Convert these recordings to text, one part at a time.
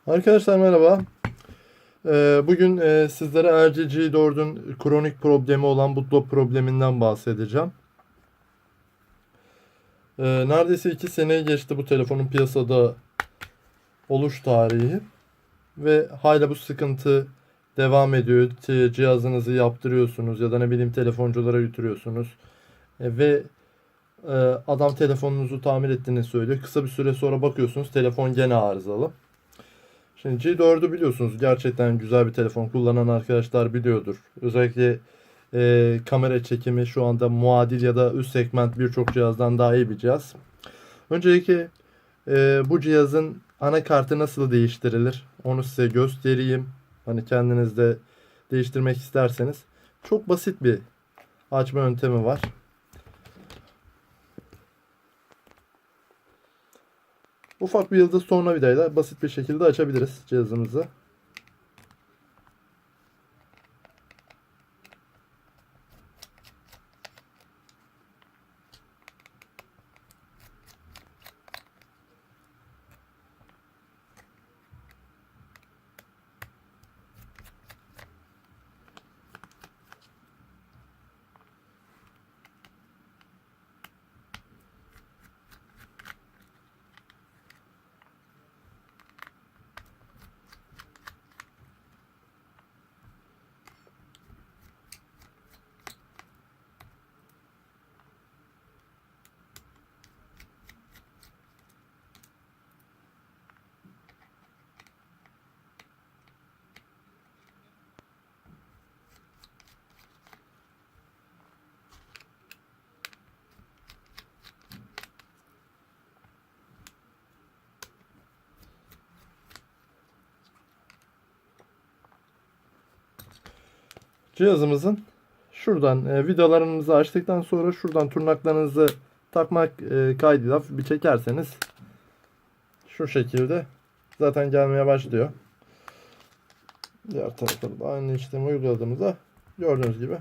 Arkadaşlar merhaba. Bugün sizlere LG G4'ün kronik problemi olan bootloop probleminden bahsedeceğim. Neredeyse 2 seneyi geçti bu telefonun piyasada oluş tarihi. Ve hala bu sıkıntı devam ediyor. Cihazınızı yaptırıyorsunuz ya da ne bileyim telefonculara götürüyorsunuz. Ve adam telefonunuzu tamir ettiğini söylüyor. Kısa bir süre sonra bakıyorsunuz telefon gene arızalı. Şimdi G4'ü biliyorsunuz, gerçekten güzel bir telefon, kullanan arkadaşlar biliyordur. Özellikle kamera çekimi şu anda muadil ya da üst segment birçok cihazdan daha iyi bir cihaz. Öncelikle bu cihazın anakartı nasıl değiştirilir onu size göstereyim. Hani kendiniz de değiştirmek isterseniz çok basit bir açma yöntemi var. Ufak bir yıldız tornavidayla basit bir şekilde açabiliriz cihazımızı. Cihazımızın şuradan vidalarınızı açtıktan sonra şuradan tırnaklarınızı takmak kaydıyla bir çekerseniz şu şekilde zaten gelmeye başlıyor. Diğer tarafta da aynı işlemi uyguladığımızda gördüğünüz gibi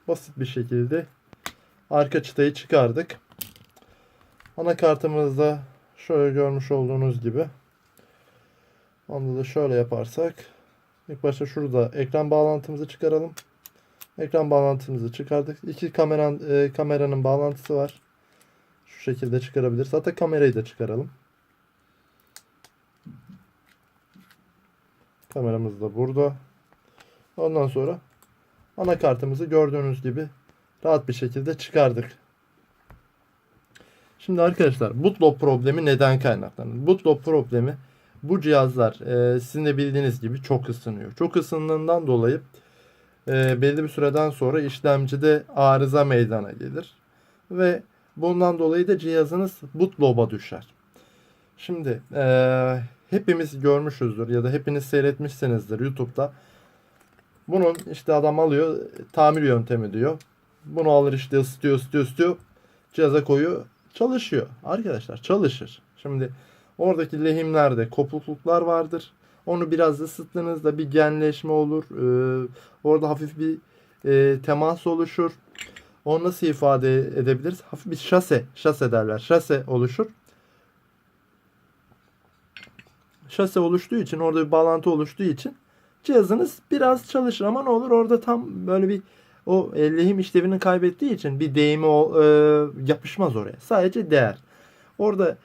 basit bir şekilde arka çıtayı çıkardık. Anakartımızda şöyle görmüş olduğunuz gibi, onda da şöyle yaparsak ilk başta şurada ekran bağlantımızı çıkaralım. Ekran bağlantımızı çıkardık. İki kameranın bağlantısı var. Şu şekilde çıkarabiliriz. Hatta kamerayı da çıkaralım. Kameramız da burada. Ondan sonra anakartımızı gördüğünüz gibi rahat bir şekilde çıkardık. Şimdi arkadaşlar, bootloop problemi neden kaynaklanır? Bootloop problemi, bu cihazlar sizin de bildiğiniz gibi çok ısınıyor. Çok ısındığından dolayı belli bir süreden sonra işlemcide arıza meydana gelir. Ve bundan dolayı da cihazınız bootloop'a düşer. Şimdi hepimiz görmüşüzdür ya da hepiniz seyretmişsinizdir YouTube'da. Bunun işte adam alıyor, tamir yöntemi diyor. Bunu alır işte ısıtıyor. Cihaza koyuyor. Çalışıyor. Arkadaşlar çalışır. Şimdi oradaki lehimlerde kopukluklar vardır. Onu biraz ısıttığınızda bir genleşme olur. Orada hafif bir temas oluşur. Onu nasıl ifade edebiliriz? Hafif bir şase derler. Şase oluşur. Şase oluştuğu için, orada bir bağlantı oluştuğu için cihazınız biraz çalışır ama ne olur, orada tam böyle bir o lehim işlevini kaybettiği için bir değimi yapışmaz oraya. Sadece değer. Orada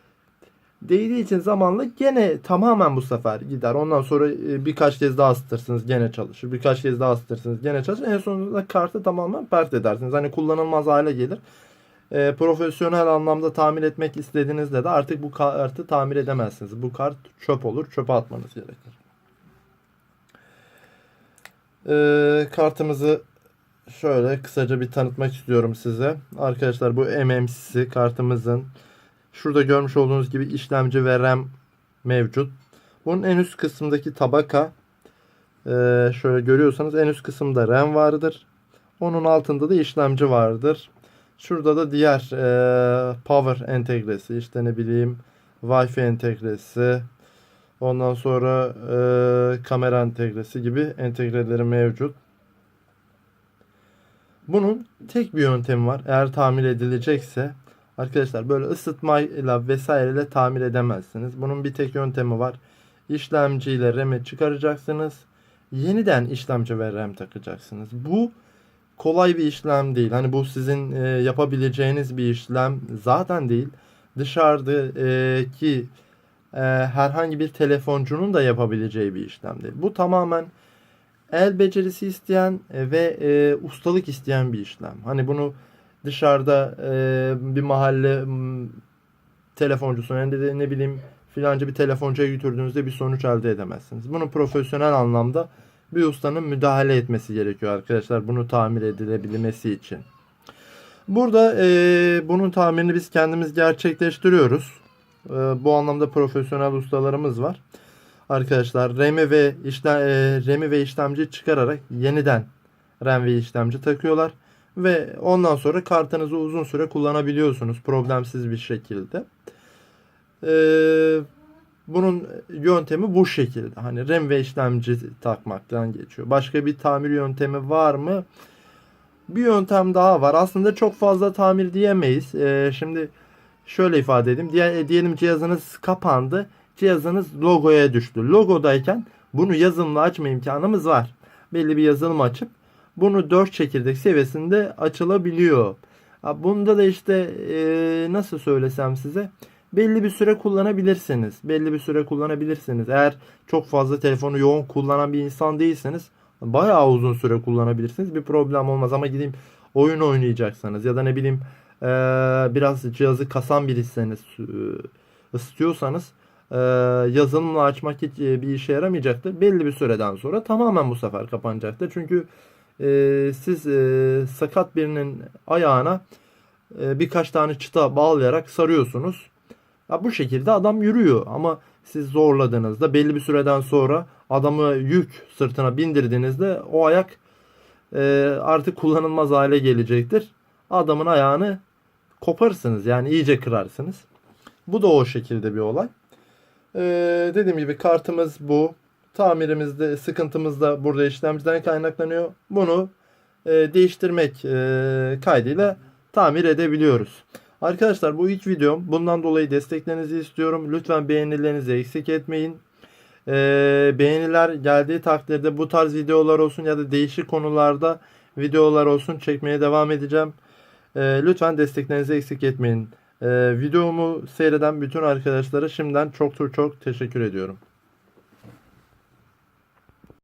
değdiği için zamanla gene tamamen bu sefer gider. Ondan sonra birkaç kez daha ısıtırsınız gene çalışır. Birkaç kez daha ısıtırsınız gene çalışır. En sonunda kartı tamamen pert edersiniz. Hani kullanılmaz hale gelir. Profesyonel anlamda tamir etmek istediğinizde de artık bu kartı tamir edemezsiniz. Bu kart çöp olur. Çöpe atmanız gerekir. Kartımızı şöyle kısaca bir tanıtmak istiyorum size. Arkadaşlar, bu MMC'si kartımızın. Şurada görmüş olduğunuz gibi işlemci ve RAM mevcut. Bunun en üst kısmındaki tabaka, şöyle görüyorsanız en üst kısımda RAM vardır. Onun altında da işlemci vardır. Şurada da diğer power entegresi, işte ne bileyim Wi-Fi entegresi, ondan sonra kamera entegresi gibi entegreleri mevcut. Bunun tek bir yöntemi var. Eğer tamir edilecekse arkadaşlar, böyle ısıtmayla vesaireyle tamir edemezsiniz. Bunun bir tek yöntemi var. işlemciyle RAM'i çıkaracaksınız. Yeniden işlemci ve RAM takacaksınız. Bu kolay bir işlem değil. Hani bu sizin yapabileceğiniz bir işlem zaten değil. Dışarıdaki herhangi bir telefoncunun da yapabileceği bir işlem değil. Bu tamamen el becerisi isteyen ve ustalık isteyen bir işlem. Hani bunu dışarıda bir mahalle telefoncusuna, yani de ne bileyim filanca bir telefoncuya götürdüğünüzde bir sonuç elde edemezsiniz. Bunu profesyonel anlamda bir ustanın müdahale etmesi gerekiyor arkadaşlar. Bunu tamir edilebilmesi için. Burada bunun tamirini biz kendimiz gerçekleştiriyoruz. Bu anlamda profesyonel ustalarımız var. Arkadaşlar RAM'i ve işlemci çıkararak yeniden RAM ve işlemci takıyorlar. Ve ondan sonra kartınızı uzun süre kullanabiliyorsunuz problemsiz bir şekilde. Bunun yöntemi bu şekilde. Hani RAM ve işlemci takmaktan geçiyor. Başka bir tamir yöntemi var mı? Bir yöntem daha var. Aslında çok fazla tamir diyemeyiz. Şimdi şöyle ifade edeyim. Diyelim cihazınız kapandı. Cihazınız logoya düştü. Logodayken bunu yazılımla açma imkanımız var. Belli bir yazılım açıp bunu 4 çekirdek seviyesinde açılabiliyor. Bunda da işte nasıl söylesem size, belli bir süre kullanabilirsiniz. Belli bir süre kullanabilirsiniz. Eğer çok fazla telefonu yoğun kullanan bir insan değilseniz bayağı uzun süre kullanabilirsiniz. Bir problem olmaz ama gideyim oyun oynayacaksanız ya da ne bileyim biraz cihazı kasan biriyseniz, istiyorsanız yazılımla açmak hiç bir işe yaramayacaktır. Belli bir süreden sonra tamamen bu sefer kapanacaktır. Çünkü siz sakat birinin ayağına birkaç tane çıta bağlayarak sarıyorsunuz. Bu şekilde adam yürüyor ama siz zorladığınızda belli bir süreden sonra adamı yük sırtına bindirdiğinizde o ayak artık kullanılmaz hale gelecektir. Adamın ayağını koparırsınız, yani iyice kırarsınız. Bu da o şekilde bir olay. Dediğim gibi kartımız bu. Tamirimizde sıkıntımız da burada işlemciden kaynaklanıyor. Bunu değiştirmek kaydıyla tamir edebiliyoruz. Arkadaşlar bu ilk videom. Bundan dolayı desteklerinizi istiyorum. Lütfen beğenilerinizi eksik etmeyin. Beğeniler geldiği takdirde bu tarz videolar olsun ya da değişik konularda videolar olsun çekmeye devam edeceğim. Lütfen desteklerinizi eksik etmeyin. Videomu seyreden bütün arkadaşlara şimdiden çok çok teşekkür ediyorum.